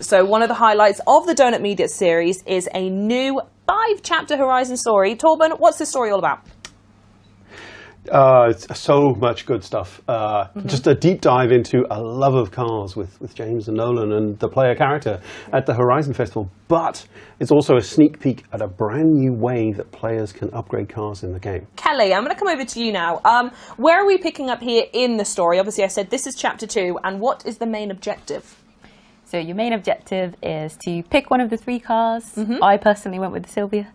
So one of the highlights of the Donut Media series is a new 5-chapter Horizon story. Torben, what's this story all about? It's so much good stuff. Just a deep dive into a love of cars with James and Nolan and the player character at the Horizon Festival. But it's also a sneak peek at a brand new way that players can upgrade cars in the game. Kelly, I'm going to come over to you now. Where are we picking up here in the story? Obviously, I said this is chapter 2, and what is the main objective? So your main objective is to pick one of the 3 cars. I personally went with the Sylvia.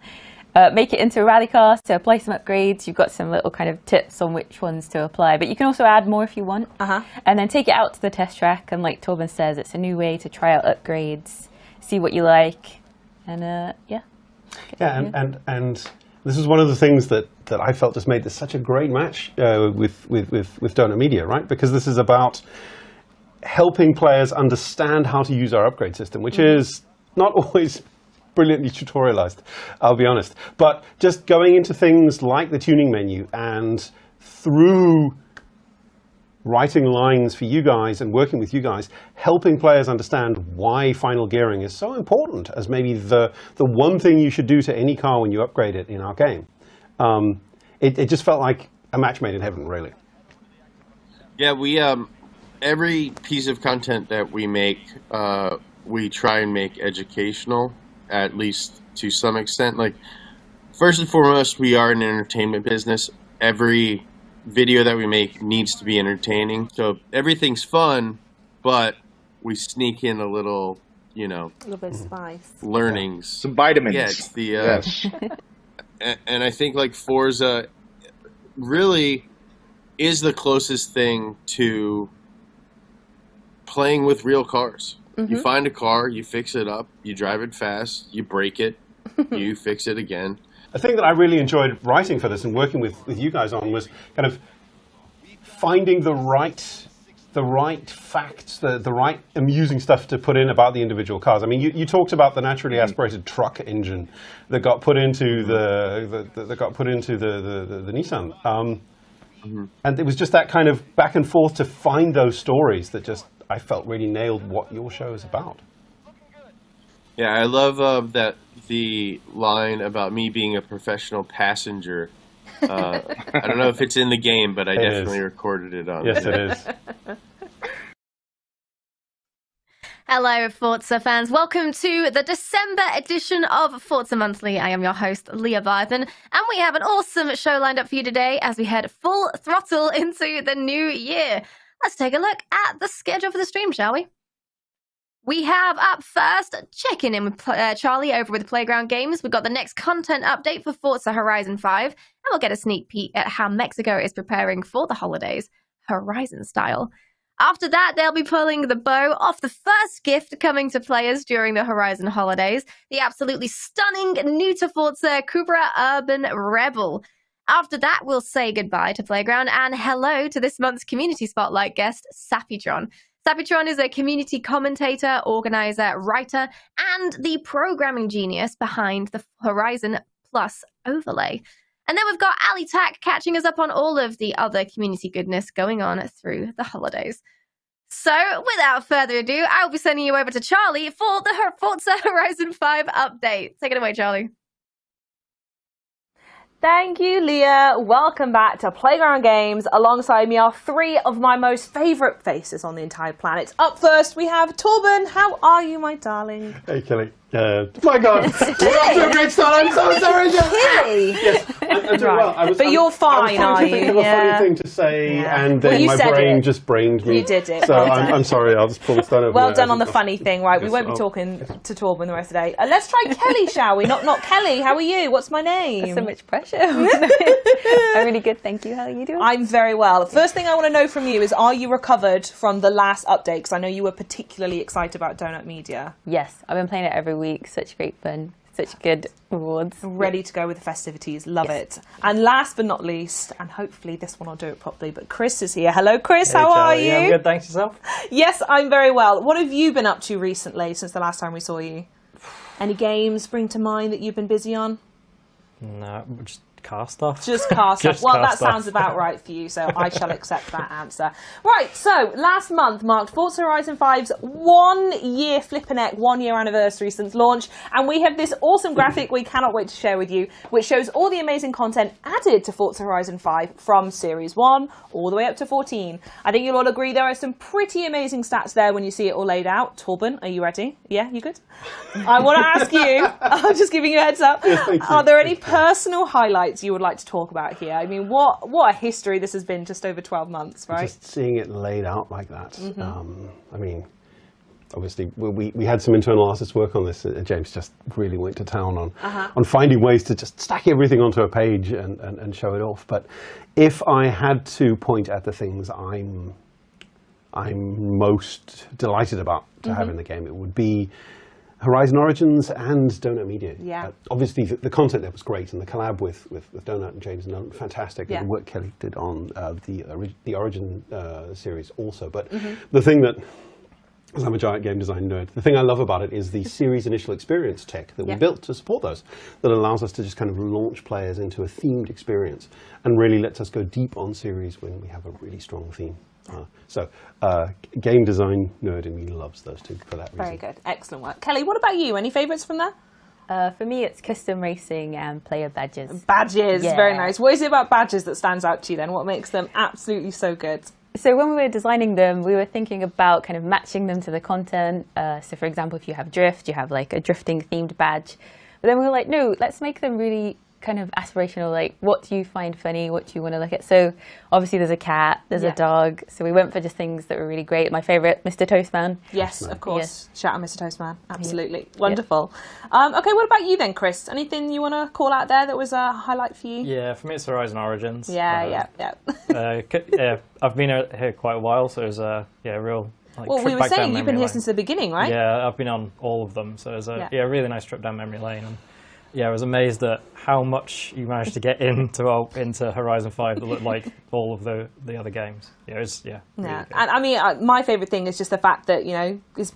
Make it into a rally car, to apply some upgrades. You've got some little kind of tips on which ones to apply, but you can also add more if you want. And then take it out to the test track, and like Torben says, it's a new way to try out upgrades, see what you like, and and this is one of the things that I felt just made this such a great match with Donut Media, right? Because this is about helping players understand how to use our upgrade system, which is not always brilliantly tutorialized, I'll be honest. But just going into things like the tuning menu and through writing lines for you guys and working with you guys, helping players understand why final gearing is so important as maybe the one thing you should do to any car when you upgrade it in our game. It just felt like a match made in heaven, really. Yeah, we every piece of content that we make, we try and make educational, at least to some extent. Like, first and foremost, we are an entertainment business. Every video that we make needs to be entertaining. So everything's fun, but we sneak in a little, a little bit of spice. Learnings. Some vitamins. Yeah, it's the and I think like Forza really is the closest thing to playing with real cars. You find a car, you fix it up, you drive it fast, you break it, you fix it again. The thing that I really enjoyed writing for this and working with you guys on was kind of finding the right facts, the right amusing stuff to put in about the individual cars. I mean, you talked about the naturally aspirated truck engine that got put into the Nissan, and it was just that kind of back and forth to find those stories that just I felt really nailed what your show is about. Yeah, I love that the line about me being a professional passenger. I don't know if it's in the game, but I definitely recorded it on. Yes, it is. Hello, Forza fans. Welcome to the December edition of Forza Monthly. I am your host, Leah Bython, and we have an awesome show lined up for you today as we head full throttle into the new year. Let's take a look at the schedule for the stream, shall we? We have up first, checking in with Charlie over with Playground Games. We've got the next content update for Forza Horizon 5, and we'll get a sneak peek at how Mexico is preparing for the holidays, Horizon style. After that, they'll be pulling the bow off the first gift coming to players during the Horizon holidays, the absolutely stunning new to Forza Cupra Urban Rebel. After that, we'll say goodbye to Playground and hello to this month's Community Spotlight guest, Sappytron. Sappytron is a community commentator, organizer, writer, and the programming genius behind the Horizon Plus overlay. And then we've got Ali Tack catching us up on all of the other community goodness going on through the holidays. So, without further ado, I'll be sending you over to Charlie for the Forza Horizon 5 update. Take it away, Charlie. Thank you, Leah. Welcome back to Playground Games. Alongside me are 3 of my most favourite faces on the entire planet. Up first, we have Torben. How are you, my darling? Hey, Kelly. My God, we're off to a great start. I'm so sorry. Kelly. Yes, I'm doing well. But you're fine, I was trying to think of a funny thing to say, and then my brain just brained me. You did it. So I'm sorry. I'll just pull this down over. Well done on the funny thing, right? We won't be talking to Torben the rest of the day. Let's try Kelly, shall we? Not Kelly. How are you? What's my name? That's so much pressure. I'm really good, thank you. How are you doing? I'm very well. First thing I want to know from you is, are you recovered from the last update? Because I know you were particularly excited about Donut Media. Yes, I've been playing it every week. Such great fun. Such good rewards. Ready to go with the festivities. Love it. And last but not least, and hopefully this one will do it properly, but Chris is here. Hello, Chris. Hey, how are you? Yeah, I'm good. Thanks, yourself. Yes, I'm very well. What have you been up to recently since the last time we saw you? Any games spring to mind that you've been busy on? No, just car stuff. Just car stuff. Just Well, car that stuff. sounds about right for you, so I shall accept that answer. Right, so last month marked Forza Horizon 5's 1 year flippin' 1 year anniversary since launch, and we have this awesome graphic we cannot wait to share with you, which shows all the amazing content added to Forza Horizon 5 from Series 1 all the way up to 14. I think you'll all agree there are some pretty amazing stats there when you see it all laid out. Torben, are you ready? Yeah, you good? I want to ask you, I'm just giving you a heads up, are there any personal highlights you would like to talk about here? I mean, what a history this has been, just over 12 months, right? Just seeing it laid out like that. I mean, obviously, we had some internal artists work on this. James just really went to town on finding ways to just stack everything onto a page and show it off. But if I had to point at the things I'm most delighted about to have in the game, it would be Horizon Origins and Donut Media. Yeah. Obviously, the content there was great, and the collab with Donut and James and fantastic. Yeah. And the work Kelly did on the Origin series also. But the thing that, as I'm a giant game design nerd, the thing I love about it is the series initial experience tech that we built to support those, that allows us to just kind of launch players into a themed experience and really lets us go deep on series when we have a really strong theme. Game design nerd in me loves those two for that reason. Very good. Excellent work. Kelly, what about you? Any favourites from there? For me, it's custom racing and player badges. Badges. Yeah. Very nice. What is it about badges that stands out to you then? What makes them absolutely so good? So when we were designing them, we were thinking about kind of matching them to the content. So for example, if you have drift, you have like a drifting themed badge. But then we were like, no, let's make them really kind of aspirational. Like, what do you find funny? What do you want to look at? So obviously there's a cat, there's a dog. So we went for just things that were really great. My favourite, Mr. Toastman. Yes, of course. Yes. Shout out Mr. Toastman. Absolutely. Wonderful. Okay, what about you then, Chris? Anything you want to call out there that was a highlight for you? Yeah, for me it's Horizon Origins. Yeah. I've been here quite a while, so it was a real. Like, Well, trip we were back down saying you've been memory here lane. since the beginning, right? Yeah, I've been on all of them, so it was a really nice trip down memory lane. And I was amazed at how much you managed to get into Horizon 5 that looked like all of the other games. Yeah, it was really good. And I mean, my favourite thing is just the fact that,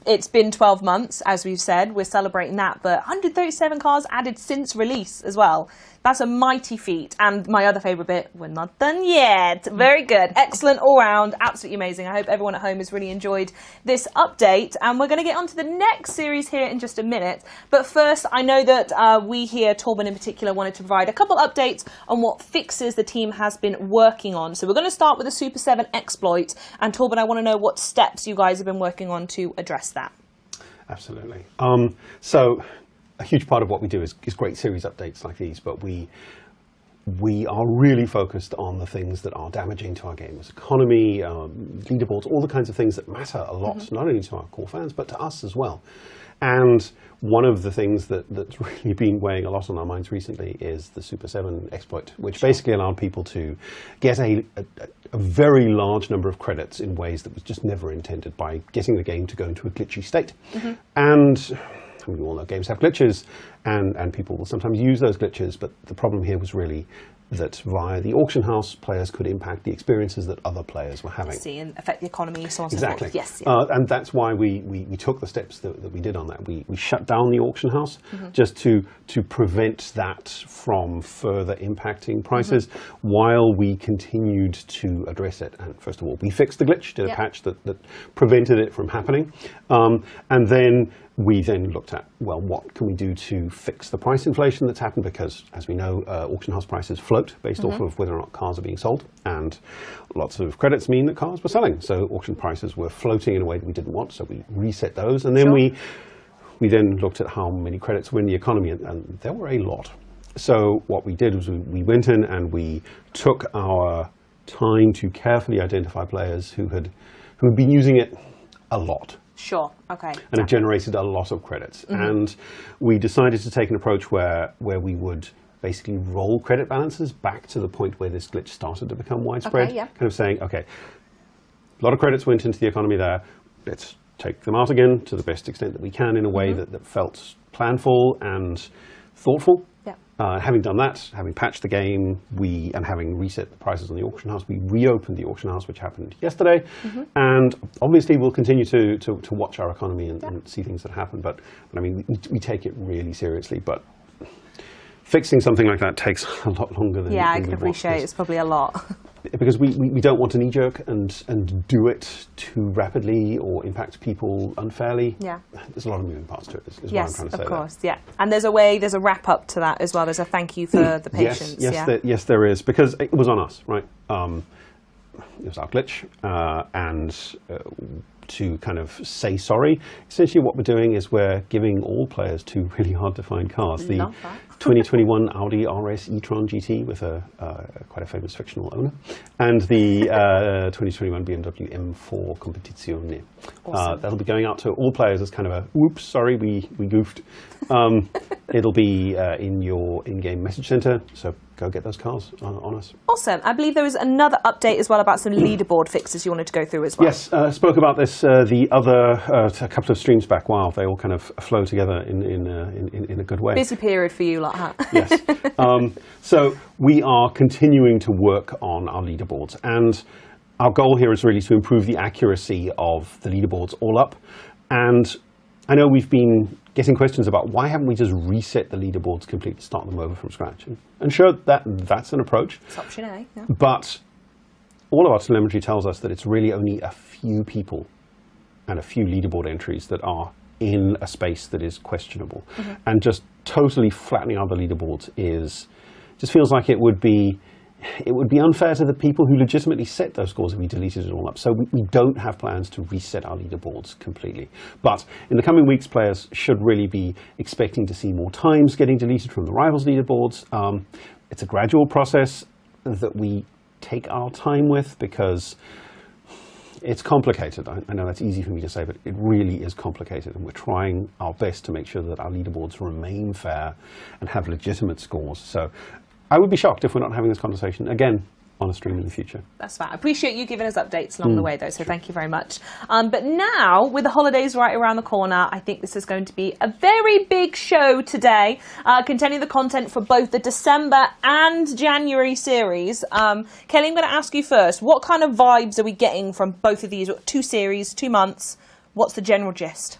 it's been 12 months, as we've said, we're celebrating that, but 137 cars added since release as well. That's a mighty feat. And my other favourite bit, we're not done yet. Very good. Excellent all round. Absolutely amazing. I hope everyone at home has really enjoyed this update. And we're going to get on to the next series here in just a minute. But first, I know that we here, Torben in particular, wanted to provide a couple updates on what fixes the team has been working on. So we're going to start with the Super7 exploit. And Torben, I want to know what steps you guys have been working on to address that. Absolutely. So a huge part of what we do is great series updates like these, but we are really focused on the things that are damaging to our game's economy, leaderboards, all the kinds of things that matter a lot, not only to our core fans, but to us as well. And one of the things that's really been weighing a lot on our minds recently is the Super7 exploit, which basically allowed people to get a very large number of credits in ways that was just never intended by getting the game to go into a glitchy state. And we all know games have glitches, and people will sometimes use those glitches, but the problem here was really that via the auction house, players could impact the experiences that other players were having. See, and affect the economy, so on and so Exactly. forth. Yes. And that's why we took the steps that we did on that. We shut down the auction house just to prevent that from further impacting prices while we continued to address it. And first of all, we fixed the glitch, did a patch that prevented it from happening. And then we looked at, well, what can we do to fix the price inflation that's happened? Because, as we know, auction house prices float based off of whether or not cars are being sold. And lots of credits mean that cars were selling. So auction prices were floating in a way that we didn't want. So we reset those. And then we then looked at how many credits were in the economy. And there were a lot. So what we did was we went in and we took our time to carefully identify players who had been using it a lot. Sure. Okay. And it generated a lot of credits. And we decided to take an approach where we would basically roll credit balances back to the point where this glitch started to become widespread. Okay, yeah. Kind of saying, okay, a lot of credits went into the economy there. Let's take them out again to the best extent that we can in a way that felt planful and thoughtful. Yeah. Having done that, having patched the game, and having reset the prices on the auction house, we reopened the auction house, which happened yesterday. And obviously, we'll continue to watch our economy and see things that happen. But I mean, we take it really seriously. But fixing something like that takes a lot longer than Yeah, I than can we'd want, appreciate it's probably a lot. because we don't want to knee-jerk and do it too rapidly or impact people unfairly. Yeah. There's a lot of moving parts to it, is what I'm Yes, trying to say. of course, yeah. And there's a wrap-up to that as well. There's a thank you for the patience. Yes, there is, because it was on us, right? It was our glitch, and to kind of say sorry. Essentially what we're doing is we're giving all players two really hard-to-find cars. The Love that. 2021 Audi RS e-tron GT with quite a famous fictional owner, and the 2021 BMW M4 Competizione. Awesome. That'll be going out to all players as kind of a, whoops, sorry, we goofed. It'll be in your in-game message center, so go get those cars on us. Awesome. I believe there was another update as well about some leaderboard fixes you wanted to go through as well. Yes, spoke about this the other a couple of streams back. Wow, they all kind of flow together in a good way. Busy period for you, like that. Yes. So we are continuing to work on our leaderboards, and our goal here is really to improve the accuracy of the leaderboards all up. And I know we've been getting questions about why haven't we just reset the leaderboards completely, start them over from scratch. And sure, that's an approach. It's option A. Yeah. But all of our telemetry tells us that it's really only a few people and a few leaderboard entries that are in a space that is questionable. Mm-hmm. And just totally flattening out the leaderboards just feels like it would be unfair to the people who legitimately set those scores if we deleted it all up. So we don't have plans to reset our leaderboards completely. But in the coming weeks, players should really be expecting to see more times getting deleted from the rivals leaderboards. It's a gradual process that we take our time with, because it's complicated. I know that's easy for me to say, but it really is complicated, and we're trying our best to make sure that our leaderboards remain fair and have legitimate scores. So I would be shocked if we're not having this conversation again on a stream in the future. That's fine. I appreciate you giving us updates along the way, though, so thank you very much. But now, with the holidays right around the corner, I think this is going to be a very big show today, containing the content for both the December and January series. Kelly, I'm going to ask you first, what kind of vibes are we getting from both of these? 2 series, 2 months. What's the general gist?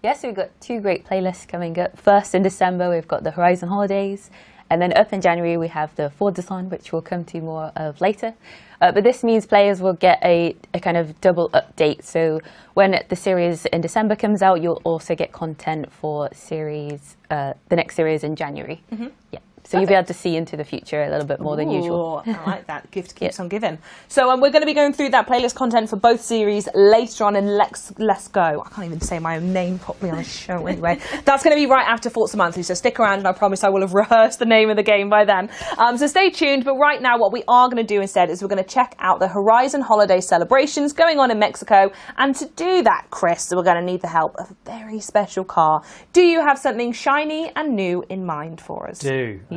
Yes, we've got 2 great playlists coming up. First, in December, we've got the Horizon holidays. And then up in January, we have the Forzathon, which we'll come to more of later. But this means players will get a kind of double update. So when the series in December comes out, you'll also get content for the next series in January. Mm-hmm. Yeah. So you'll be able to see into the future a little bit more than usual. I like that. Gift keeps on giving. So we're going to be going through that playlist content for both series later on in Let's Go. I can't even say my own name properly on a show anyway. That's going to be right after Forza Monthly, so stick around and I promise I will have rehearsed the name of the game by then. So stay tuned, but right now what we are going to do instead is we're going to check out the Horizon holiday celebrations going on in Mexico, and to do that, Chris, we're going to need the help of a very special car. Do you have something shiny and new in mind for us?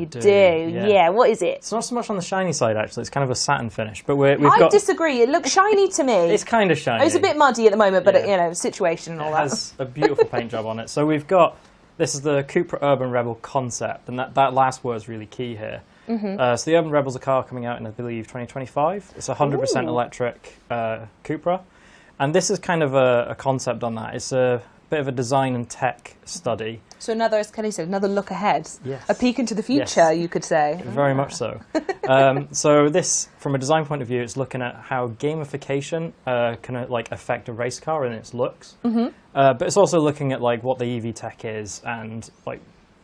You do. Yeah. What is it? It's not so much on the shiny side, actually. It's kind of a satin finish. But I disagree. It looks shiny to me. It's kind of shiny. It's a bit muddy at the moment, but situation and all that. It has a beautiful paint job on it. So we've got, this is the Cupra Urban Rebel concept, and that last word is really key here. Mm-hmm. So the Urban Rebel's a car coming out in, I believe, 2025. It's a 100% electric Cupra. And this is kind of a concept on that. It's a bit of a design and tech study. So another, as Kelly said, another look ahead. Yes. A peek into the future, you could say. Very much so. So this, from a design point of view, it's looking at how gamification can affect a race car and its looks. Mm-hmm. But it's also looking at what the EV tech is, and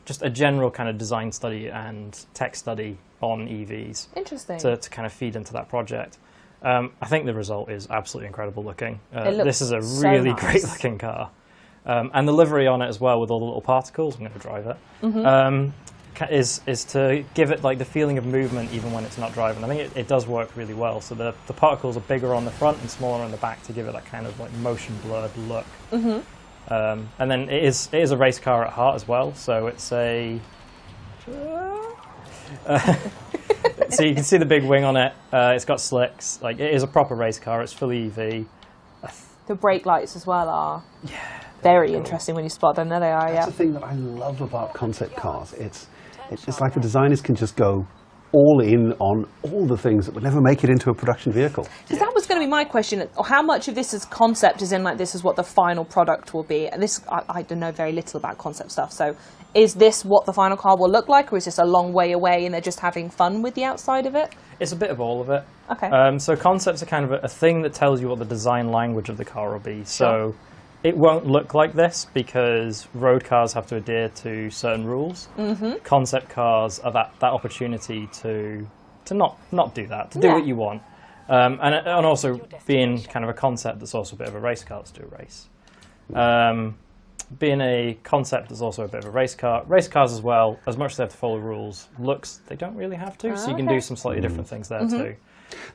just a general kind of design study and tech study on EVs. Interesting. To kind of feed into that project. I think the result is absolutely incredible looking. This is a really great looking car. And the livery on it as well, with all the little particles, I'm going to drive it, is to give it the feeling of movement even when it's not driving. I think it does work really well. So the particles are bigger on the front and smaller on the back to give it that kind of motion blurred look. Mm-hmm. And then it is a race car at heart as well. So it's a... so you can see the big wing on it. It's got slicks. It is a proper race car. It's fully EV. The brake lights as well are very interesting when you spot them. There they are. That's the thing that I love about concept cars. It's like the designers can just go all in on all the things that would never make it into a production vehicle. Because that was going to be my question. How much of this is concept, as in like this is what the final product will be? And this, I don't know very little about concept stuff. So is this what the final car will look like, or is this a long way away and they're just having fun with the outside of it? It's a bit of all of it. Okay. So concepts are kind of a thing that tells you what the design language of the car will be. So it won't look like this because road cars have to adhere to certain rules. Mm-hmm. Concept cars are that opportunity to not do that, to do what you want. And also being kind of a concept that's also a bit of a race car, to do a race. Being a concept that's also a bit of a race car. Race cars as well, as much as they have to follow rules, looks, they don't really have to, so you can do some slightly different things there too.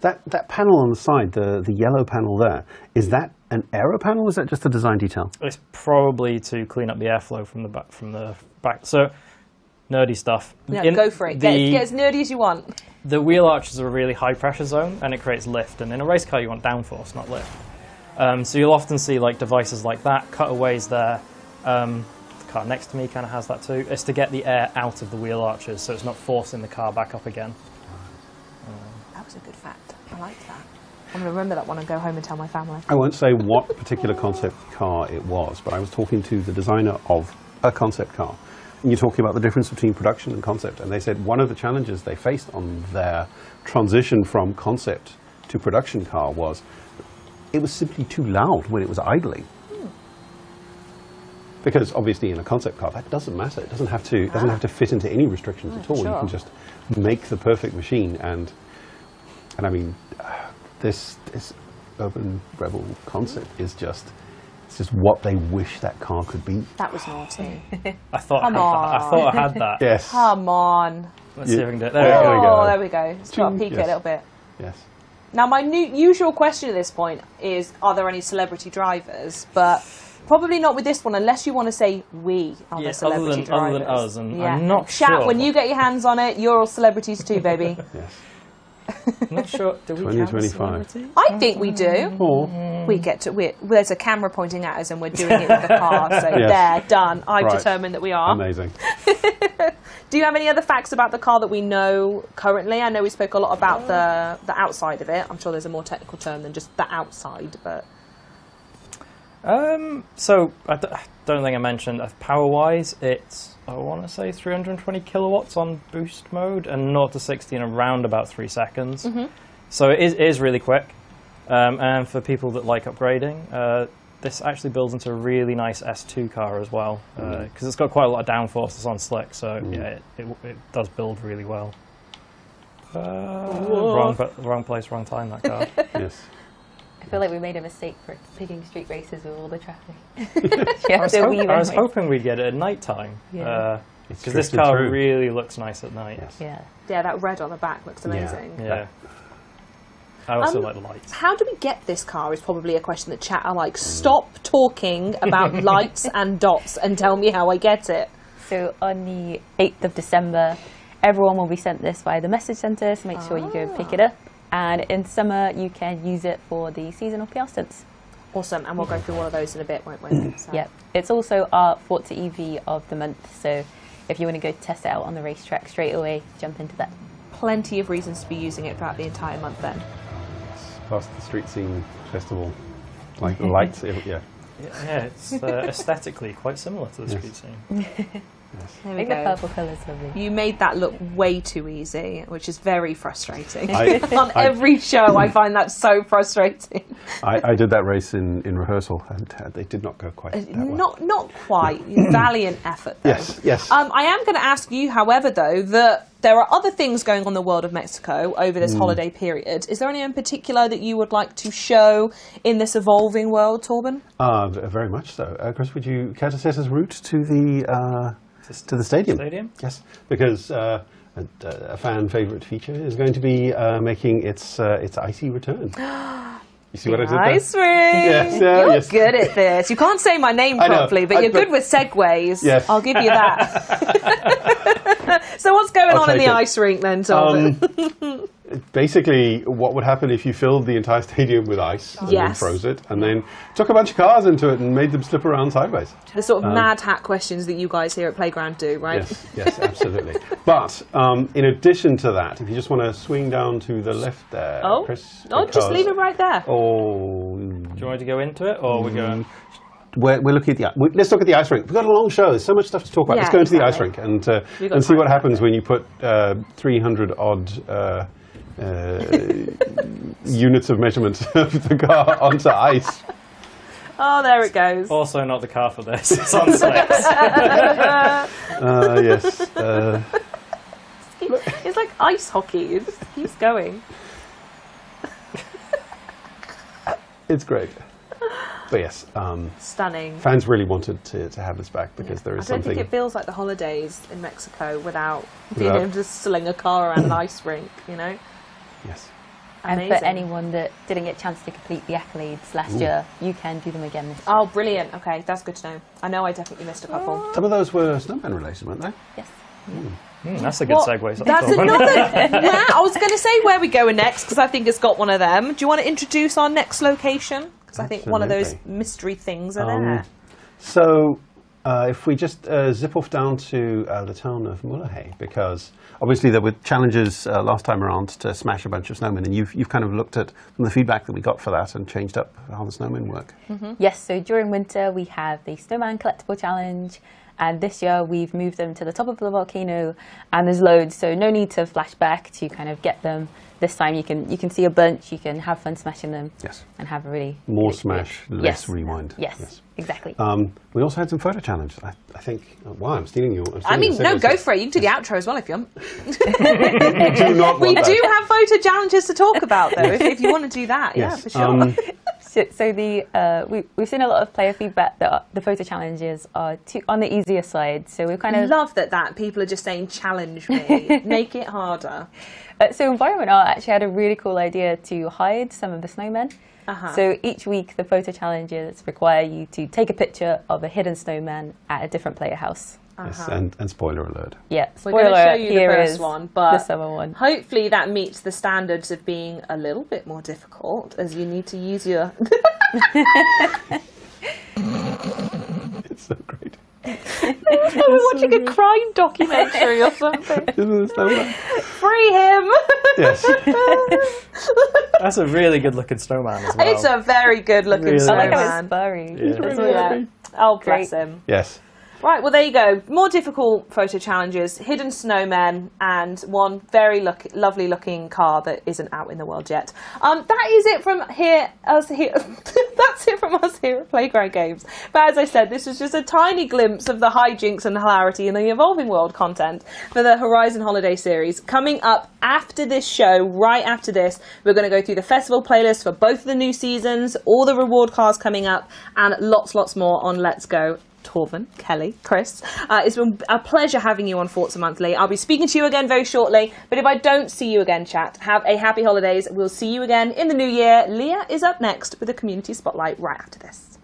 That panel on the side, the yellow panel there, is that an aero panel or is that just a design detail? It's probably to clean up the airflow from the back. So, nerdy stuff. Yeah, go for it. Get as nerdy as you want. The wheel arches are a really high pressure zone and it creates lift. And in a race car, you want downforce, not lift. So you'll often see like devices like that, cutaways there. The car next to me kind of has that too. It's to get the air out of the wheel arches, so it's not forcing the car back up again. That was a good fact. I like that. I'm going to remember that one and go home and tell my family. I won't say what particular concept car it was, but I was talking to the designer of a concept car. And you're talking about the difference between production and concept. And they said one of the challenges they faced on their transition from concept to production car was it was simply too loud when it was idling. Because obviously in a concept car that doesn't matter. It doesn't have to fit into any restrictions at all. Sure. You can just make the perfect machine. And I mean, this Urban Rebel concept is just what they wish that car could be. That was naughty. I thought I had that. Yes. Come on. Let's see if I can do it. There we go. There we go. It's got to peek Yes. a little bit. Yes. Now, my usual question at this point is, are there any celebrity drivers? But probably not with this one, unless you want to say we are the celebrity drivers. Other than us, and I'm not Chat, sure. when you get your hands on it, you're all celebrities too, baby. Yes. I'm not sure. Do we count as 2025. celebrity? I think we do. Or We get to. There's a camera pointing at us, and we're doing it with the car. So Yes. there, done. I've Right. determined that we are. amazing. Do you have any other facts about the car that we know currently? I know we spoke a lot about the outside of it. I'm sure there's a more technical term than just the outside, but So I don't think I mentioned power-wise. It's I want to say 320 kilowatts on boost mode and 0 to 60 in around about 3 seconds. So it is really quick. And for people that like upgrading, this actually builds into a really nice S2 car as well because it's got quite a lot of downforce. It's on slick, so yeah, it does build really well. Wrong place, wrong time. That car. Yes. I feel like we made a mistake for picking street races with all the traffic. I was hoping we'd get it at night time. Yeah. Because this car really looks nice at night. Yes. yeah, that red on the back looks amazing. Yeah. I also like the lights. How do we get this car is probably a question that chat are like, stop talking about lights and dots and tell me how I get it. So on the 8th of December, everyone will be sent this via the message centre, so make sure you go pick it up. And in summer, you can use it for the seasonal PR stunts. Awesome, and we'll go through all of those in a bit, won't we? So. Yep. It's also our Forza EV of the month, so if you want to go test it out on the racetrack straight away, jump into that. Plenty of reasons to be using it throughout the entire month then. Past the street scene festival, like the lights. Yeah. Yeah, it's aesthetically quite similar to the street scene. There I we think the go. purple colour's lovely. You made that look way too easy, which is very frustrating. I- On every show, I find that so frustrating. I did that race in rehearsal, and they did not go quite that well. Not quite. Valiant effort, though. Yes. I am going to ask you, however, though, that there are other things going on in the world of Mexico over this holiday period. Is there any in particular that you would like to show in this evolving world, Torben? Very much so. Chris, would you care to set us route to the stadium? Yes, because a fan favourite feature is going to be making its icy return. You see what I did there? Ice ring! Yes, You're yes. good at this. You can't say my name I know. properly, but you're good with segues. Yes. I'll give you that. So what's going on in the ice rink then, Torben? basically what would happen if you filled the entire stadium with ice and then Yes. froze it, and then took a bunch of cars into it and made them slip around sideways. The sort of mad hat questions that you guys here at Playground do, right? Yes, absolutely. But in addition to that, if you just want to swing down to the left there, Oh, Chris. just leave it right there. Oh, Do you want to go into it, or we're going? we're looking at let's look at the ice rink. We've got a long show. There's so much stuff to talk about. Yeah, Let's go into the ice exactly. rink We've got and see time what for happens that. when you put 300 odd units of measurement of the car onto ice. Oh, there it goes. Also, not the car for this. It's on slicks. Yes. It's like ice hockey. It just keeps going. It's great. But yes, Stunning. fans really wanted to have this back because there I is don't something. think it feels like the holidays in Mexico without being Without- able to sling a car around an ice rink, you know? Yes. And Amazing. for anyone that didn't get a chance to complete the accolades last year, you can do them again this year. Oh, brilliant. Okay, that's good to know. I know I definitely missed a couple. Some of those were snowman related, weren't they? Yes. That's a good Well, segue. That's another. Yeah, I was going to say where we're going next because I think it's got one of them. Do you want to introduce our next location? Because I think one of those Absolutely. mystery things are there. So, if we just zip off down to the town of Mullahay, because obviously there were challenges last time around to smash a bunch of snowmen, and you've kind of looked at some of the feedback that we got for that and changed up how the snowmen work. Yes, so during winter we have the Snowman Collectible Challenge, and this year we've moved them to the top of the volcano, and there's loads, so no need to flash back to kind of get them. This time you can see a bunch, you can have fun smashing them, Yes. and have a really More good smash, experience. less Yes. rewind. Yes, exactly. We also had some photo challenge. I think. Wow, I'm stealing you. I mean, no, go for it. You can do the outro as well if you want. Do not We want do that. have photo challenges to talk about, though, if you want to do that. Yeah, Yes. for sure. So we've seen a lot of player feedback that the photo challenges are on the easier side. So we've kind I of love that people are just saying, challenge me, make it harder. So Environment Art actually had a really cool idea to hide some of the snowmen. So each week the photo challenges require you to take a picture of a hidden snowman at a different player house. Yes, and spoiler alert. Yeah, We're going to show spoiler, you here the first is one, but the summer one. hopefully that meets the standards of being a little bit more difficult, as you need to use your... It's so great. We're watching a crime documentary or something. Isn't it snowman? Free him! Yes. That's a really good looking snowman as well. It's a very good looking Really I like how snowman. it's furry. Yeah. Oh, bless Great. him. Yes. Right, well, there you go. More difficult photo challenges, hidden snowmen, and one very lovely looking car that isn't out in the world yet. That is it from us here. That's it from us here at Playground Games. But as I said, this was just a tiny glimpse of the hijinks and hilarity and the evolving world content for the Horizon Holiday series. Coming up after this show, right after this, we're going to go through the festival playlist for both of the new seasons, all the reward cars coming up, and lots more on Let's Go. Torvin, Kelly, Chris. It's been a pleasure having you on Forza Monthly. I'll be speaking to you again very shortly, but if I don't see you again, chat, have a happy holidays. We'll see you again in the new year. Leah is up next with a community spotlight right after this.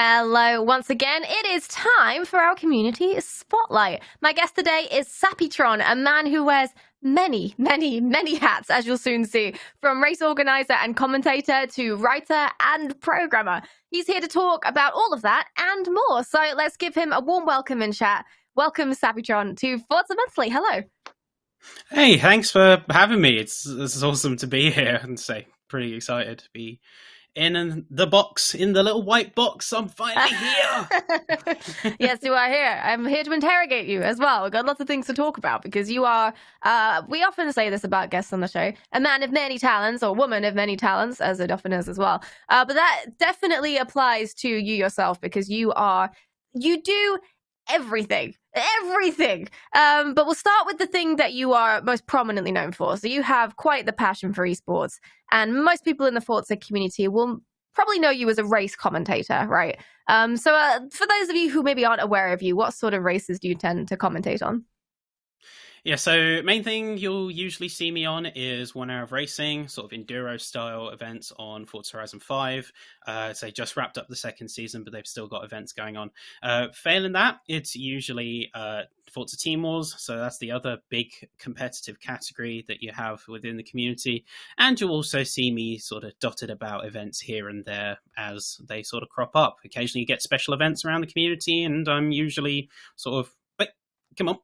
Hello, once again, it is time for our community spotlight. My guest today is Sappytron, a man who wears many, many, many hats, as you'll soon see, from race organizer and commentator to writer and programmer. He's here to talk about all of that and more, so let's give him a warm welcome in chat. Welcome, Sappytron, to Forza Monthly. Hello. Hey, thanks for having me. This is awesome to be here and pretty excited to be in the box, in the little white box. I'm finally here. Yes, you are here. I'm here to interrogate you as well. We've got lots of things to talk about because you are, we often say this about guests on the show, a man of many talents, or woman of many talents, as it often is as well. But that definitely applies to you yourself because you do everything. But we'll start with the thing that you are most prominently known for. So you have quite the passion for esports, and most people in the Forza community will probably know you as a race commentator, right? So for those of you who maybe aren't aware of you, what sort of races do you tend to commentate on? Yeah, so main thing you'll usually see me on is 1 hour of racing, sort of enduro style events on Forza Horizon 5. So just wrapped up the second season, but they've still got events going on. Failing that, it's usually Forza Team Wars. So that's the other big competitive category that you have within the community. And you'll also see me sort of dotted about events here and there as they sort of crop up. Occasionally you get special events around the community, and I'm usually sort of, wait, come on.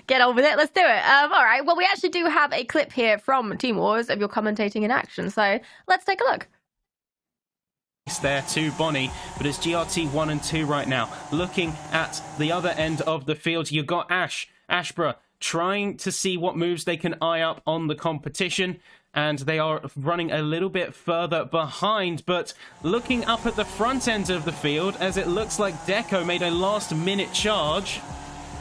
Get on with it. Let's do it. All right. Well, we actually do have a clip here from Team Wars of your commentating in action. So let's take a look. It's there to Bonnie, but it's GRT 1 and 2 right now. Looking at the other end of the field, you got Ashborough, trying to see what moves they can eye up on the competition. And they are running a little bit further behind, but looking up at the front end of the field, as it looks like Deco made a last-minute charge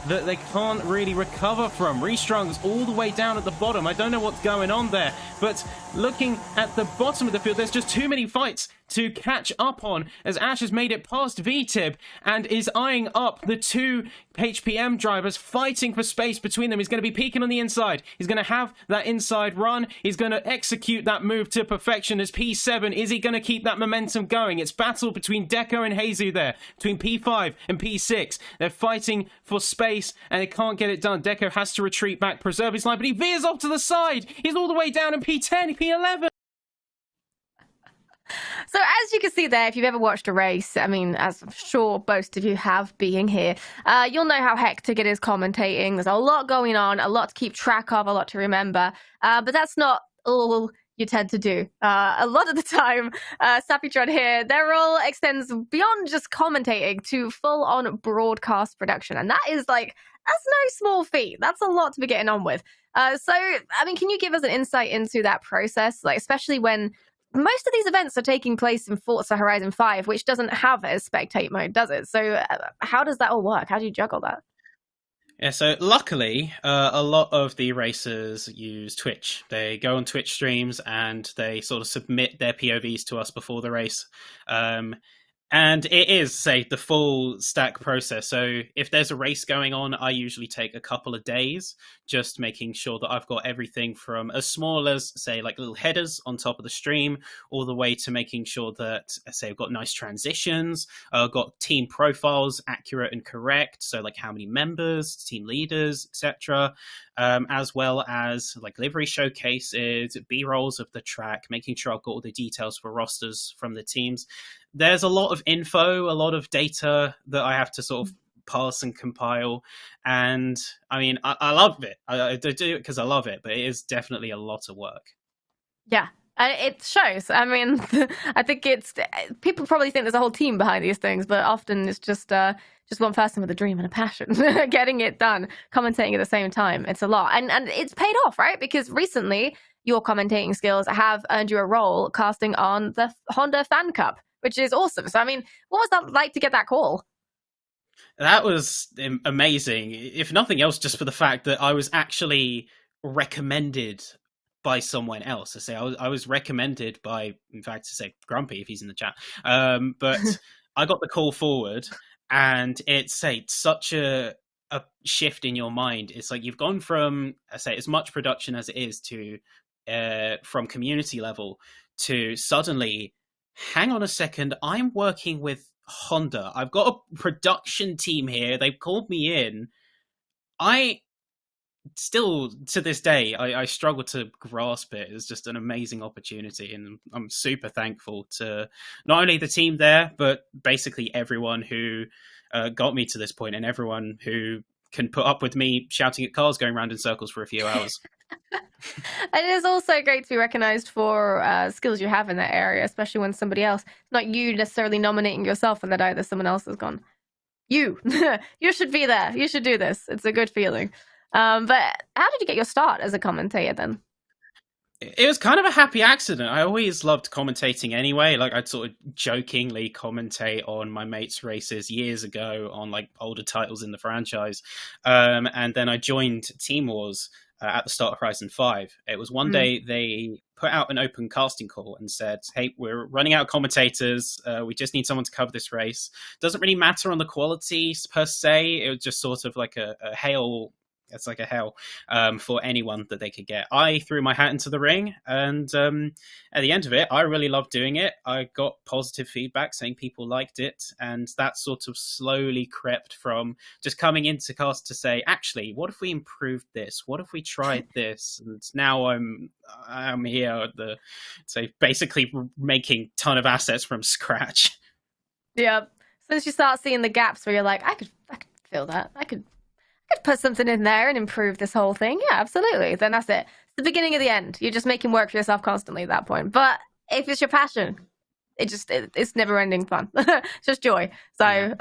that they can't really recover from. Restrung's all the way down at the bottom. I don't know what's going on there, but looking at the bottom of the field, there's just too many fights to catch up on, as Ash has made it past VTIB and is eyeing up the two HPM drivers, fighting for space between them. He's going to be peeking on the inside. He's going to have that inside run. He's going to execute that move to perfection as P7. Is he going to keep that momentum going? It's battle between Deco and Jesus there, between P5 and P6. They're fighting for space and they can't get it done. Deco has to retreat back, preserve his line, but he veers off to the side. He's all the way down in P10, P11. So as you can see there, if you've ever watched a race, I mean, as I'm sure most of you have being here, you'll know how hectic it is commentating. There's a lot going on, a lot to keep track of, a lot to remember. But that's not all you tend to do. A lot of the time, Sappytron here, their role extends beyond just commentating to full-on broadcast production. And that's no small feat. That's a lot to be getting on with. So, I mean, can you give us an insight into that process, especially when most of these events are taking place in Forza Horizon 5, which doesn't have a spectate mode, does it? So how does that all work? How do you juggle that? Yeah, so luckily, a lot of the racers use Twitch. They go on Twitch streams and they sort of submit their POVs to us before the race. And it is, the full stack process. So if there's a race going on, I usually take a couple of days just making sure that I've got everything from as small as, little headers on top of the stream, all the way to making sure that, I've got nice transitions, got team profiles accurate and correct. So, how many members, team leaders, etc., as well as, livery showcases, B-rolls of the track, making sure I've got all the details for rosters from the teams. There's a lot of info, a lot of data that I have to sort of parse and compile. And I mean, I love it. I do it because I love it, but it is definitely a lot of work. Yeah, it shows. I mean, I think people probably think there's a whole team behind these things, but often it's just one person with a dream and a passion getting it done, commentating at the same time. It's a lot. And it's paid off, right? Because recently your commentating skills have earned you a role casting on the Honda Fan Cup, which is awesome. So, I mean, what was that like to get that call? That was amazing. If nothing else, just for the fact that I was actually recommended by someone else. I was recommended by, in fact, Grumpy, if he's in the chat. But I got the call forward, and it's such a shift in your mind. It's you've gone from, as much production as it is to from community level to suddenly hang on a second, I'm working with Honda. I've got a production team here. They've called me in. I still, to this day, I struggle to grasp it. It's just an amazing opportunity, and I'm super thankful to not only the team there, but basically everyone who got me to this point, and everyone who can put up with me shouting at cars going around in circles for a few hours. It is also great to be recognized for skills you have in that area, especially when somebody else, not you necessarily nominating yourself in that either, someone else has gone, you should be there, you should do this. It's a good feeling. But how did you get your start as a commentator then? It was kind of a happy accident. I always loved commentating anyway. Like, I'd sort of jokingly commentate on my mates' races years ago on like older titles in the franchise. And then I joined Team Wars at the start of Horizon 5. It was one day they put out an open casting call and said, hey, we're running out of commentators. We just need someone to cover this race. Doesn't really matter on the quality per se. It was just sort of like a hail. It's like a hell for anyone that they could get. I threw my hat into the ring, and at the end of it, I really loved doing it. I got positive feedback saying people liked it, and that sort of slowly crept from just coming into cast to say, actually, what if we improved this? What if we tried this? And now I'm here, so basically making a ton of assets from scratch. Yeah. Since you start seeing the gaps where you're like, I could fill that. I could put something in there and improve this whole thing. Yeah, absolutely. Then that's it. It's the beginning of the end. You're just making work for yourself constantly at that point. But if it's your passion, it's never ending fun. It's just joy. So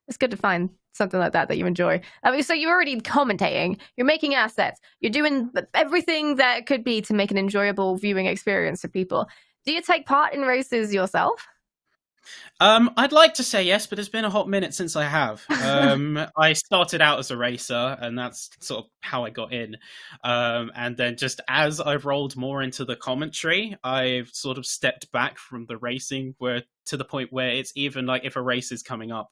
it's good to find something like that you enjoy. So you're already commentating, you're making assets, you're doing everything that could be to make an enjoyable viewing experience for people. Do you take part in races yourself? I'd like to say yes, but it's been a hot minute since I have. I started out as a racer, and that's sort of how I got in. And then just as I've rolled more into the commentary, I've sort of stepped back from the racing, to the point where it's even like if a race is coming up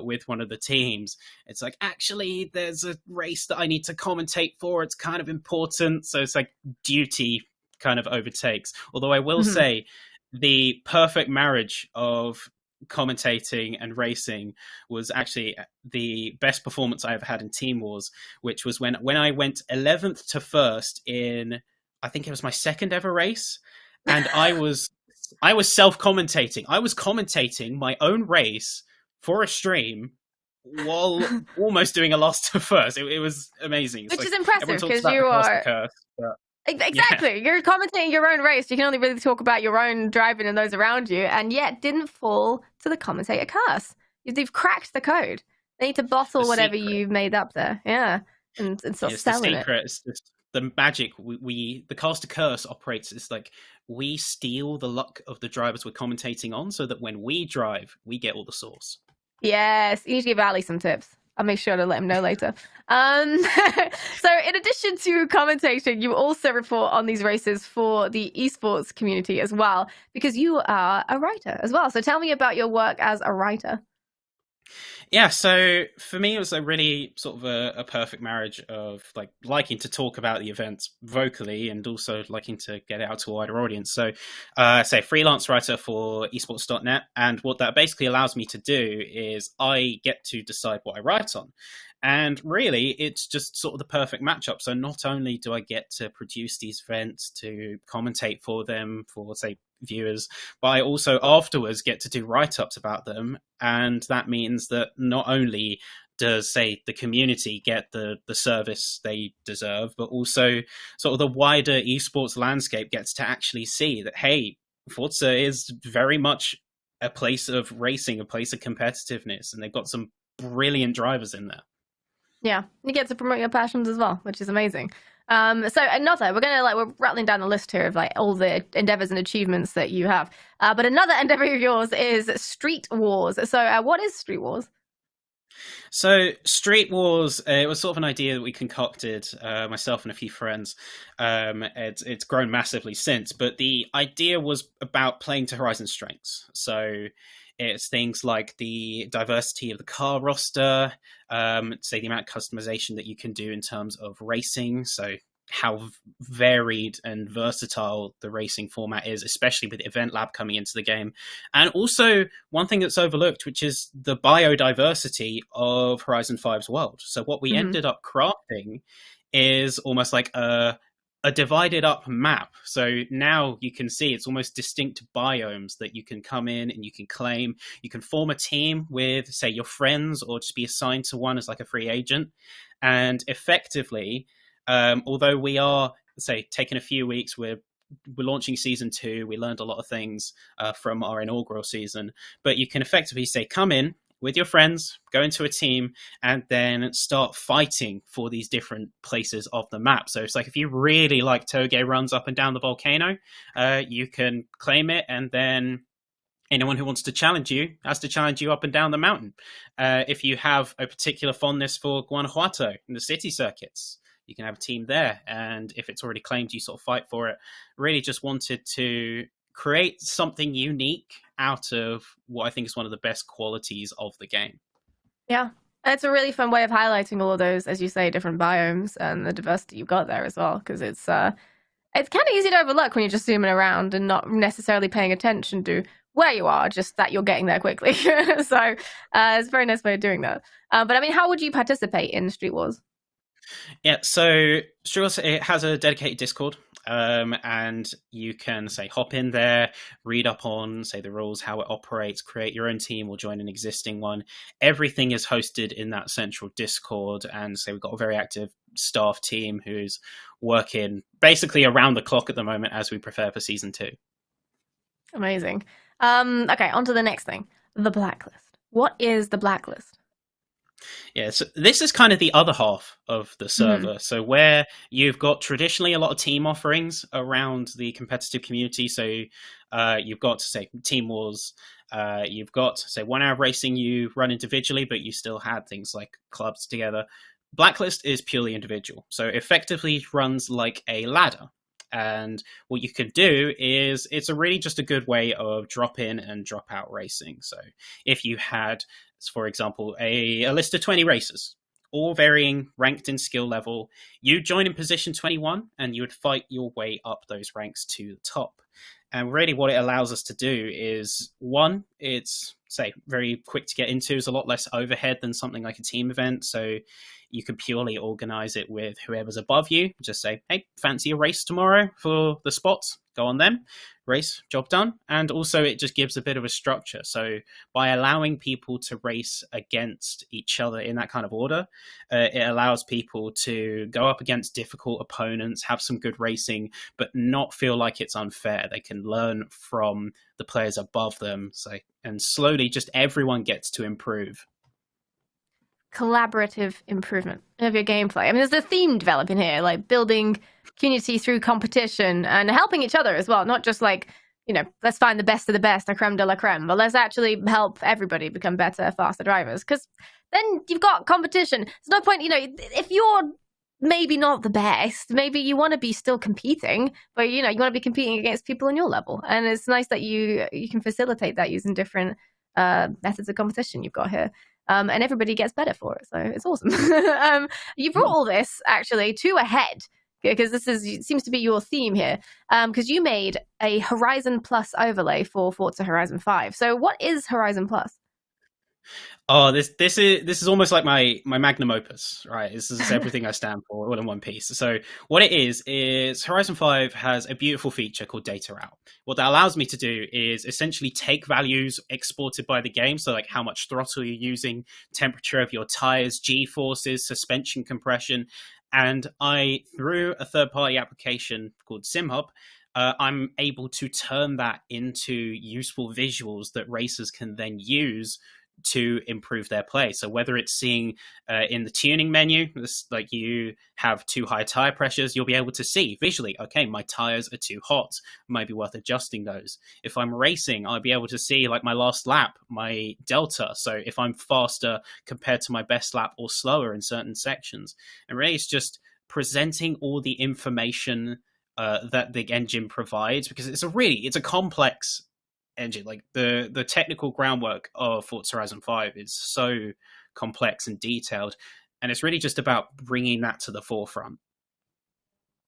with one of the teams, it's like, actually, there's a race that I need to commentate for. It's kind of important. So it's like duty kind of overtakes. Although I will say, the perfect marriage of commentating and racing was actually the best performance I ever had in Team Wars, which was when I went 11th to 1st in, I think it was my second ever race, and I was self-commentating. I was commentating my own race for a stream while almost doing a loss to first. It was amazing. Which is impressive, because you are... Exactly. Yeah. You're commentating your own race. You can only really talk about your own driving and those around you, and yet didn't fall to the commentator curse. You've cracked the code. They need to bottle whatever you've made up there. Yeah. And start selling it. It's just the magic. The caster curse operates. It's like we steal the luck of the drivers we're commentating on, so that when we drive, we get all the sauce. Yes. You need to give Ali some tips. I'll make sure to let him know later. So in addition to commentating, you also report on these races for the esports community as well, because you are a writer as well. So tell me about your work as a writer. Yeah, so for me, it was a really sort of a perfect marriage of like liking to talk about the events vocally and also liking to get it out to a wider audience. So say freelance writer for esports.net. And what that basically allows me to do is I get to decide what I write on. And really, it's just sort of the perfect matchup. So not only do I get to produce these events, to commentate for them, for, say, viewers, but I also afterwards get to do write-ups about them. And that means that not only does, say, the community get the service they deserve, but also sort of the wider esports landscape gets to actually see that, hey, Forza is very much a place of racing, a place of competitiveness, and they've got some brilliant drivers in there. Yeah, you get to promote your passions as well, which is amazing. So we're rattling down the list here of like all the endeavors and achievements that you have. But another endeavor of yours is Street Wars. So what is Street Wars? So Street Wars, it was sort of an idea that we concocted, myself and a few friends. It's grown massively since, but the idea was about playing to Horizon's strengths. So it's things like the diversity of the car roster, say the amount of customization that you can do in terms of racing. So how varied and versatile the racing format is, especially with Event Lab coming into the game. And also one thing that's overlooked, which is the biodiversity of Horizon 5's world. So what we ended up crafting is almost like a divided up map. So now you can see it's almost distinct biomes that you can come in and you can claim. You can form a team with, say, your friends, or just be assigned to one as like a free agent. And effectively, although we are, say, taking a few weeks, we're launching season 2. We learned a lot of things from our inaugural season, but you can effectively say, come in with your friends, go into a team, and then start fighting for these different places of the map. So it's like, if you really like Toge runs up and down the volcano, you can claim it, and then anyone who wants to challenge you has to challenge you up and down the mountain. If you have a particular fondness for Guanajuato and the city circuits, you can have a team there. And if it's already claimed, you sort of fight for it. Really just wanted to create something unique out of what I think is one of the best qualities of the game. Yeah. It's a really fun way of highlighting all of those, as you say, different biomes and the diversity you've got there as well, because it's kind of easy to overlook when you're just zooming around and not necessarily paying attention to where you are, just that you're getting there quickly. So it's a very nice way of doing that. But I mean, how would you participate in Street Wars? Yeah, so Street Wars, it has a dedicated Discord, and you can, say, hop in there, read up on, say, the rules, how it operates, create your own team or join an existing one. Everything is hosted in that central Discord, and so we've got a very active staff team who's working basically around the clock at the moment as we prepare for season 2. Amazing. Okay, on to the next thing, the blacklist. What is the blacklist? Yeah, so this is kind of the other half of the server. So where you've got traditionally a lot of team offerings around the competitive community. So you've got, say, Team Wars. You've got, say, 1 hour racing you run individually, but you still had things like clubs together. Blacklist is purely individual. So effectively runs like a ladder. And what you can do is, it's a really just a good way of drop in and drop out racing. So if you had, for example, a list of 20 racers, all varying ranked in skill level, you join in position 21 and you would fight your way up those ranks to the top. And really what it allows us to do is, one, it's, say, very quick to get into. There's a lot less overhead than something like a team event. So you can purely organize it with whoever's above you. Just say, hey, fancy a race tomorrow for the spots? Go on them. Race, job done. And also it just gives a bit of a structure. So by allowing people to race against each other in that kind of order, it allows people to go up against difficult opponents, have some good racing, but not feel like it's unfair. They can learn from the players above them. So, and slowly just everyone gets to improve. Collaborative improvement of your gameplay. I mean, there's a theme developing here, like building community through competition and helping each other as well. Not just like, let's find the best of the best, a creme de la creme, but let's actually help everybody become better, faster drivers. Because then you've got competition. There's no point, if you're maybe not the best, maybe you want to be still competing, but you want to be competing against people on your level. And it's nice that you can facilitate that using different methods of competition you've got here. And everybody gets better for it, so it's awesome. You brought all this actually to a head, because seems to be your theme here, because you made a Horizon Plus overlay for Forza Horizon 5. So what is Horizon Plus? Oh, this is almost like my magnum opus, right? This is everything I stand for, all in one piece. So what it is Horizon 5 has a beautiful feature called Data Out. What that allows me to do is essentially take values exported by the game, so like how much throttle you're using, temperature of your tires, G-forces, suspension compression, and through a third-party application called SimHub, I'm able to turn that into useful visuals that racers can then use to improve their play. So whether it's seeing in the tuning menu, like you have too high tire pressures, you'll be able to see visually, okay, my tires are too hot, might be worth adjusting those. If I'm racing, I'll be able to see like my last lap, my delta. So if I'm faster compared to my best lap or slower in certain sections. And really it's just presenting all the information that the engine provides, because it's a complex engine. Like the technical groundwork of Forza Horizon 5 is so complex and detailed, and it's really just about bringing that to the forefront.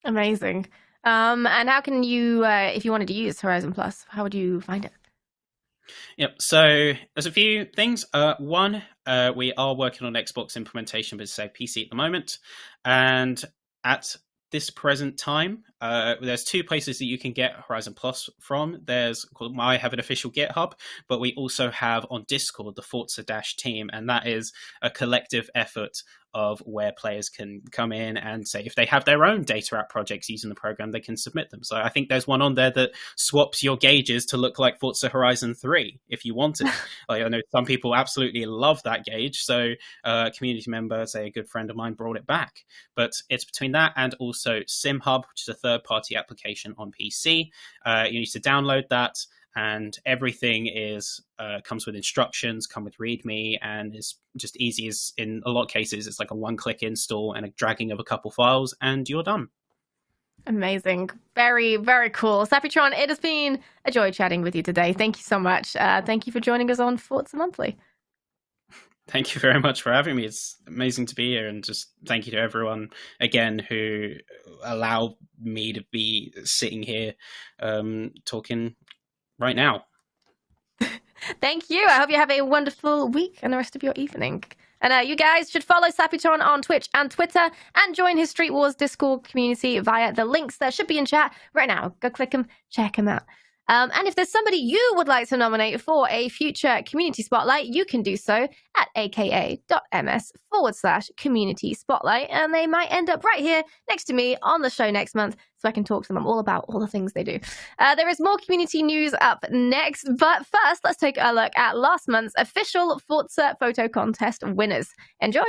Amazing. And how can you, if you wanted to use Horizon Plus, how would you find it? Yep. So there's a few things. One, we are working on Xbox implementation, but say PC at the moment. And at this present time, there's two places that you can get Horizon Plus from. I have an official GitHub, but we also have on Discord the Forza team, and that is a collective effort of where players can come in and say if they have their own data app projects using the program, they can submit them. So I think there's one on there that swaps your gauges to look like Forza Horizon 3 if you want it. Like, I know some people absolutely love that gauge. So a community member, say a good friend of mine, brought it back. But it's between that and also SimHub, which is a third-party application on PC. You need to download that. And everything comes with instructions, come with README, and is just easy as in a lot of cases. It's like a one-click install and a dragging of a couple files, and you're done. Amazing. Very, very cool. Sappytron, it has been a joy chatting with you today. Thank you so much. Thank you for joining us on Forza Monthly. Thank you very much for having me. It's amazing to be here, and just thank you to everyone again who allow me to be sitting here talking right now. Thank you. I hope you have a wonderful week and the rest of your evening. And you guys should follow Sappytron on Twitch and Twitter and join his Street Wars Discord community via the links that should be in chat right now. Go click them, check them out. And if there's somebody you would like to nominate for a future community spotlight, you can do so at aka.ms/community spotlight. And they might end up right here next to me on the show next month so I can talk to them all about all the things they do. There is more community news up next. But first, let's take a look at last month's official Forza photo contest winners. Enjoy.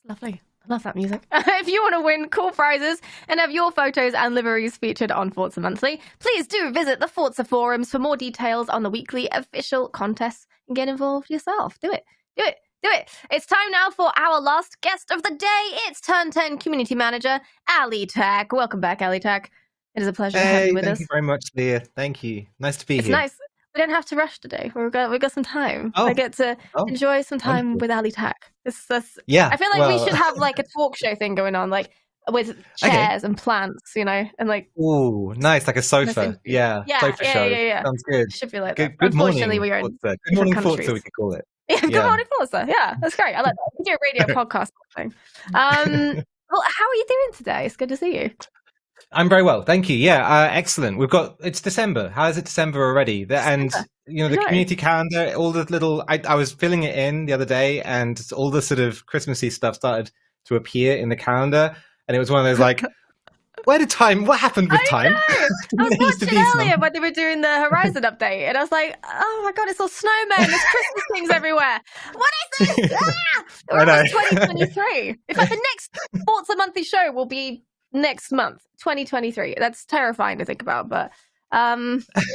Lovely. I love that music. If you want to win cool prizes and have your photos and liveries featured on Forza Monthly, please do visit the Forza forums for more details on the weekly official contests and get involved yourself. Do it. Do it. Do it. It's time now for our last guest of the day. It's Turn 10 Community Manager, Ali Tak. Welcome back, Ali Tak. It is a pleasure to have you with us. Thank you very much, Leah. Thank you. Nice to be here. It's nice. We don't have to rush today. We've got some time. I get to enjoy some time with Ali Tak. Yeah. I feel like we should have like a talk show thing going on, like with chairs and plants, you know, and like. Ooh, nice, like a sofa. Yeah. Sofa show. Yeah. Sounds good. It should be like that. Good morning, Unfortunately, we are in Forza. Good morning, countries. Forza, we could call it. Yeah, good morning, Forza. Yeah, that's great. I like that. We do a radio podcast thing. Well, how are you doing today? It's good to see you. I'm very well, thank you. Yeah, excellent. It's December. How is it December already? And you know, the community calendar, all the little. I was filling it in the other day, and all the sort of Christmassy stuff started to appear in the calendar, and it was one of those like, what happened with time? I was watching earlier when they were doing the Horizon update, and I was like, oh my god, it's all snowmen, there's Christmas things everywhere. What is this? We're in 2023. In fact, the next Forza Monthly show will be next month, 2023. That's terrifying to think about, but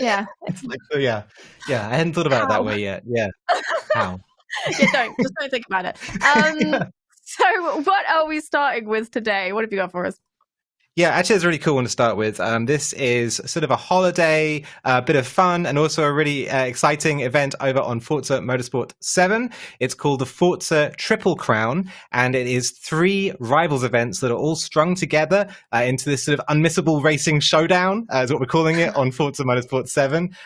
yeah. It's like, yeah. I hadn't thought about it that way yet. Yeah. How? Just don't think about it. So what are we starting with today? What have you got for us? Yeah, actually, it's a really cool one to start with. This is sort of a holiday, bit of fun, and also a really exciting event over on Forza Motorsport 7. It's called the Forza Triple Crown, and it is 3 rivals events that are all strung together into this sort of unmissable racing showdown, is what we're calling it on Forza Motorsport 7.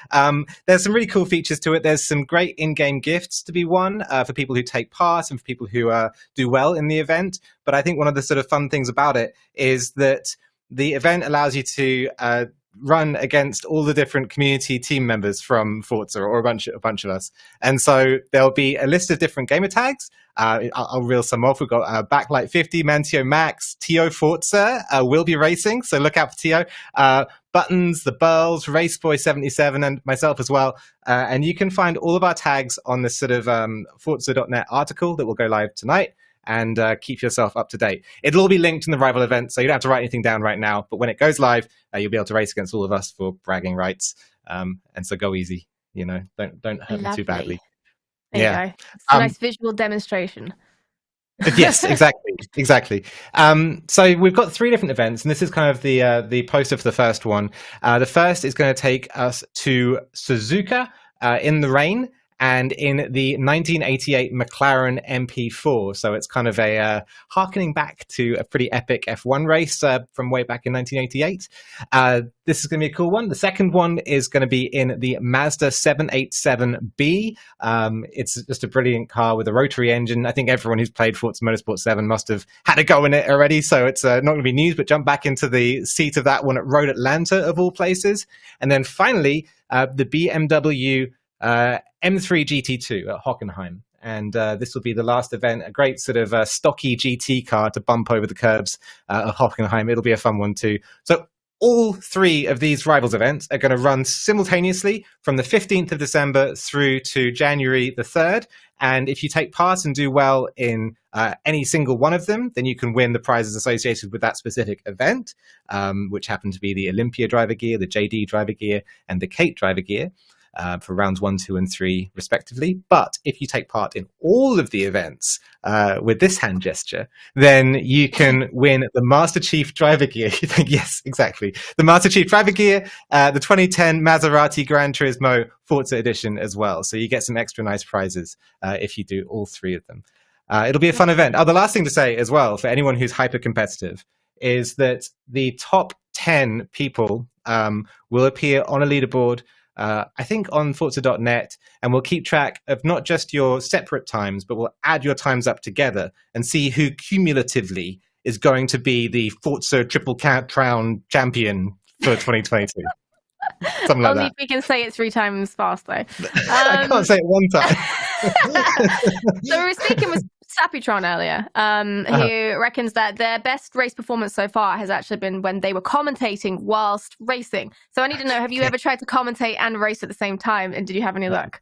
There's some really cool features to it. There's some great in-game gifts to be won for people who take part and for people who do well in the event. But I think one of the sort of fun things about it is that the event allows you to run against all the different community team members from Forza, or a bunch of us. And so there'll be a list of different gamer tags. I'll reel some off. We've got Backlight 50, Mantio Max, Tio Forza will be racing, so look out for Tio. Buttons, the Burls, Raceboy77, and myself as well. And you can find all of our tags on this sort of Forza.net article that will go live tonight. And keep yourself up to date. It'll all be linked in the rival event, so you don't have to write anything down right now. But when it goes live, you'll be able to race against all of us for bragging rights. And so go easy, don't hurt them too badly. There you go. It's a nice visual demonstration. Yes, exactly. So we've got 3 different events, and this is kind of the poster for the first one. The first is going to take us to Suzuka in the rain, and in the 1988 McLaren MP4. So it's kind of a harkening back to a pretty epic F1 race from way back in 1988. This is going to be a cool one. The second one is going to be in the Mazda 787B. It's just a brilliant car with a rotary engine. I think everyone who's played Forza Motorsport 7 must have had a go in it already, so it's not going to be news, but jump back into the seat of that one at Road Atlanta, of all places. And then finally, the BMW M3 GT2 at Hockenheim. And this will be the last event, a great sort of stocky GT car to bump over the curbs at Hockenheim. It'll be a fun one too. So all 3 of these rivals events are going to run simultaneously from the 15th of December through to January the 3rd. And if you take part and do well in any single one of them, then you can win the prizes associated with that specific event, which happen to be the Olympia driver gear, the JD driver gear, and the Kate driver gear. For rounds 1, 2, and 3, respectively. But if you take part in all of the events with this hand gesture, then you can win the Master Chief driver gear. You think, yes, exactly. The Master Chief driver gear, the 2010 Maserati Gran Turismo Forza Edition as well. So you get some extra nice prizes if you do all 3 of them. It'll be a fun event. The last thing to say as well, for anyone who's hyper competitive, is that the top 10 people will appear on a leaderboard, I think on Forza.net, and we'll keep track of not just your separate times, but we'll add your times up together and see who cumulatively is going to be the Forza Triple Crown champion for 2022. Something like Only that. if we can say it 3 times fast, though. I can't say it one time. So we were speaking with Sappytron earlier, who reckons that their best race performance so far has actually been when they were commentating whilst racing. So I need to know, have you ever tried to commentate and race at the same time, and did you have any luck?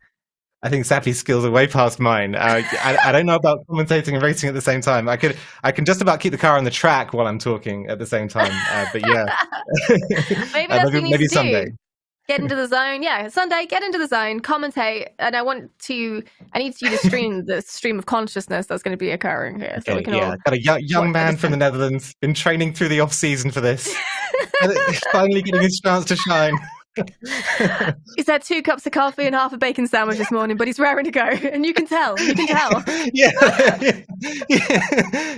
I think Sappy's skills are way past mine. I don't know about commentating and racing at the same time. I can just about keep the car on the track while I'm talking at the same time. But yeah, maybe that's what you need maybe to someday. do. Get into the zone. Yeah, Sunday, get into the zone, commentate, and I need you to stream the stream of consciousness that's going to be occurring here. So we can all got a young man from the Netherlands, been training through the off season for this. Finally getting his chance to shine. He's had 2 cups of coffee and half a bacon sandwich this morning, but he's raring to go, and you can tell.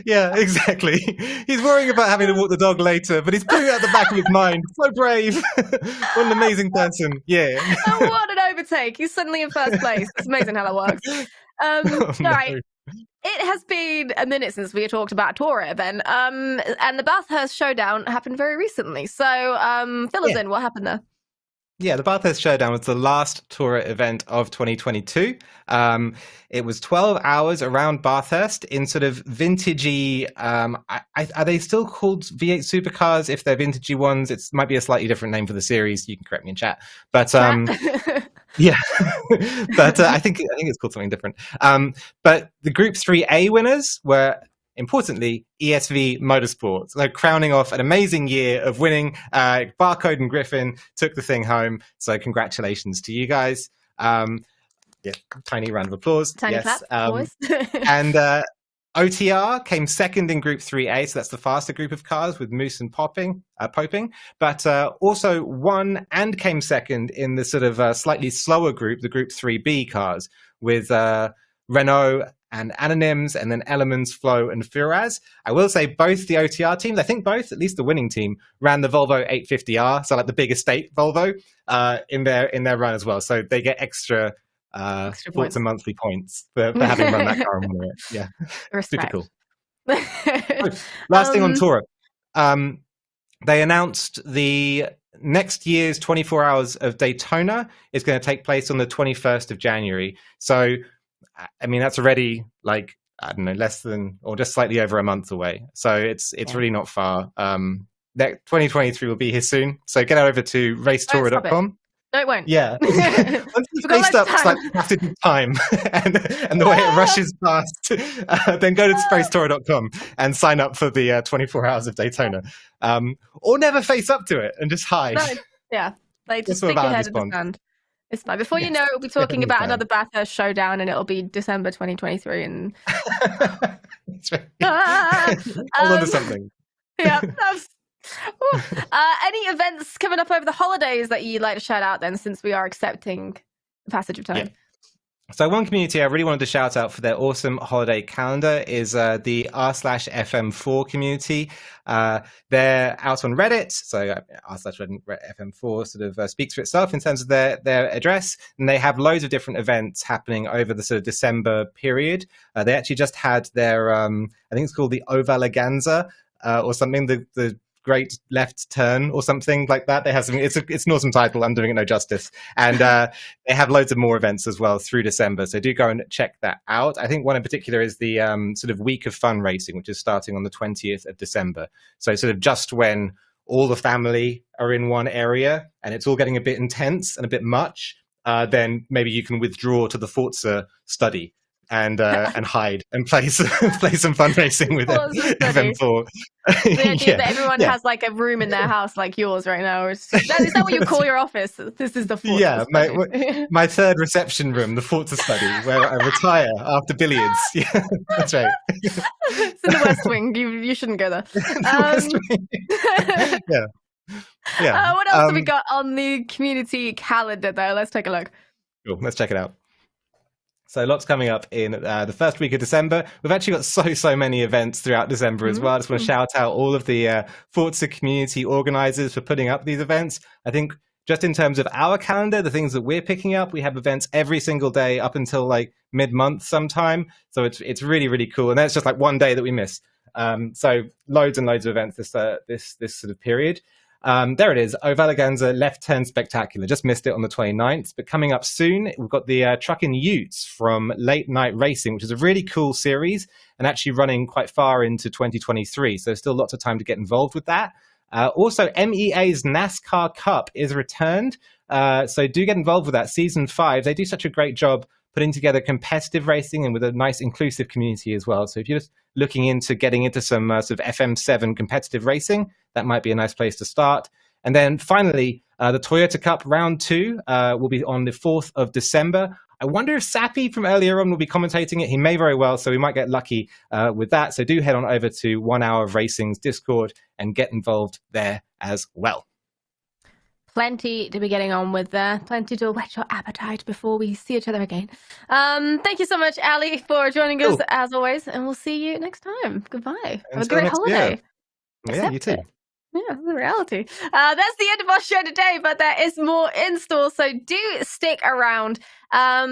Yeah, exactly. He's worrying about having to walk the dog later, but he's putting it at the back of his mind. So brave. What an amazing person. Yeah. Oh, what an overtake. He's suddenly in first place. It's amazing how that works. No. Right. It has been a minute since we talked about a tour event, and the Bathurst Showdown happened very recently. So fill us in. What happened there? Yeah, the Bathurst Showdown was the last tour event of 2022. It was 12 hours around Bathurst in sort of vintagey. Are they still called V8 supercars? If they're vintagey ones, it might be a slightly different name for the series. You can correct me in chat. But yeah, but I think it's called something different. But the Group 3A winners were, importantly, ESV Motorsports, crowning off an amazing year of winning. Barcode and Griffin took the thing home, so congratulations to you guys. Yeah, tiny round of applause. Tiny clap, boys. And OTR came second in Group 3A, so that's the faster group of cars with Moose and Poping, but also won and came second in the sort of slightly slower group, the Group 3B cars, with Renault and Anonyms, and then Elements, Flow, and Furaz. I will say both the OTR teams, I think both, at least the winning team, ran the Volvo 850R, so like the big estate Volvo, in their run as well. So they get extra Forza Monthly points for having run that car and won it. Yeah, Respect. super cool. Last thing on Torah. They announced the next year's 24 Hours of Daytona is going to take place on the 21st of January. So, I mean, that's already like, I don't know, less than or just slightly over a month away. So it's really not far. 2023 will be here soon. So get over to racetora.com. No, it won't. Yeah. Once you've faced up slightly passage of time and the way it rushes past, then go to racetora.com and sign up for the 24 Hours of Daytona. Or never face up to it and just hide. No, yeah. Like, just stick your head in the sand. It's fine. Before you know it, we'll be talking about another Bathurst showdown, and it'll be December 2023. And that's right. Hold on to something. Yeah. Any events coming up over the holidays that you'd like to shout out then, since we are accepting the passage of time? Yeah. So one community I really wanted to shout out for their awesome holiday calendar is the r/FM4 community. They're out on Reddit, so r/FM4 sort of speaks for itself in terms of their address, and they have loads of different events happening over the sort of December period. They actually just had their, I think it's called the Ovalaganza or something, the Great Left Turn or something like that. They have something. It's an awesome title. I'm doing it no justice. And they have loads of more events as well through December. So do go and check that out. I think one in particular is the sort of Week of Fun Racing, which is starting on the 20th of December. So sort of just when all the family are in one area and it's all getting a bit intense and a bit much, then maybe you can withdraw to the Forza study and hide and play some fun racing with FM4. The idea that everyone has like a room in their house like yours right now. Is that what you call your office? This is the Forza study. my third reception room, the Forza study, where I retire after billiards. Yeah, that's right. It's in the West Wing. You shouldn't go there. Yeah. What else have we got on the community calendar though? Let's take a look. Cool. Let's check it out. So lots coming up in the first week of December. We've actually got so many events throughout December as well. I just want to shout out all of the Forza community organizers for putting up these events. I think just in terms of our calendar, the things that we're picking up, we have events every single day up until like mid-month sometime. So it's really, really cool. And that's just like one day that we miss. So loads and loads of events this sort of period. There it is, Ovalaganza Left Turn Spectacular. Just missed it on the 29th, but coming up soon, we've got the Truckin' Utes from Late Night Racing, which is a really cool series and actually running quite far into 2023. So still lots of time to get involved with that. Also, MEA's NASCAR Cup is returned. So do get involved with that. Season 5, they do such a great job putting together competitive racing and with a nice inclusive community as well. So if you're just looking into getting into some sort of FM7 competitive racing, that might be a nice place to start. And then finally, the Toyota Cup Round 2 will be on the 4th of December. I wonder if Sappy from earlier on will be commentating it. He may very well, so we might get lucky with that. So do head on over to 1 Hour of Racing's Discord and get involved there as well. Plenty to be getting on with there. Plenty to whet your appetite before we see each other again. Thank you so much, Ali, for joining us as always, and we'll see you next time. Goodbye. Have a great holiday. Yeah, you too. Yeah, the reality. That's the end of our show today, but there is more in store, so do stick around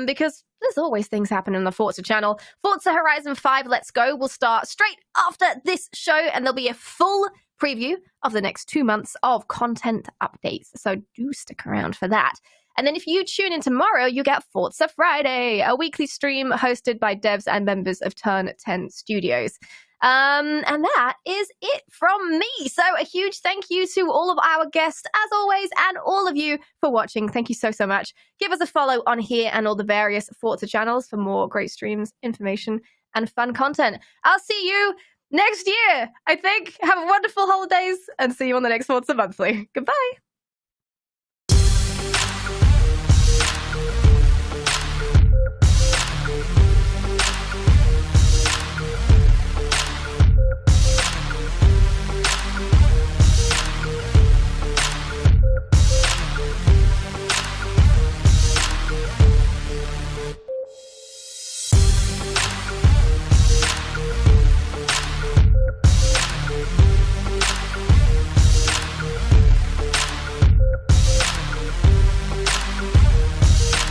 because there's always things happening on the Forza channel. Forza Horizon 5 Let's Go will start straight after this show, and there'll be a full preview of the next 2 months of content updates. So do stick around for that. And then if you tune in tomorrow, you get Forza Friday, a weekly stream hosted by devs and members of Turn 10 Studios. And that is it from me. So a huge thank you to all of our guests, as always, and all of you for watching. Thank you so much. Give us a follow on here and all the various Forza channels for more great streams, information, and fun content. I'll see you next year, I think. Have wonderful holidays and see you on the next Forza Monthly. Goodbye.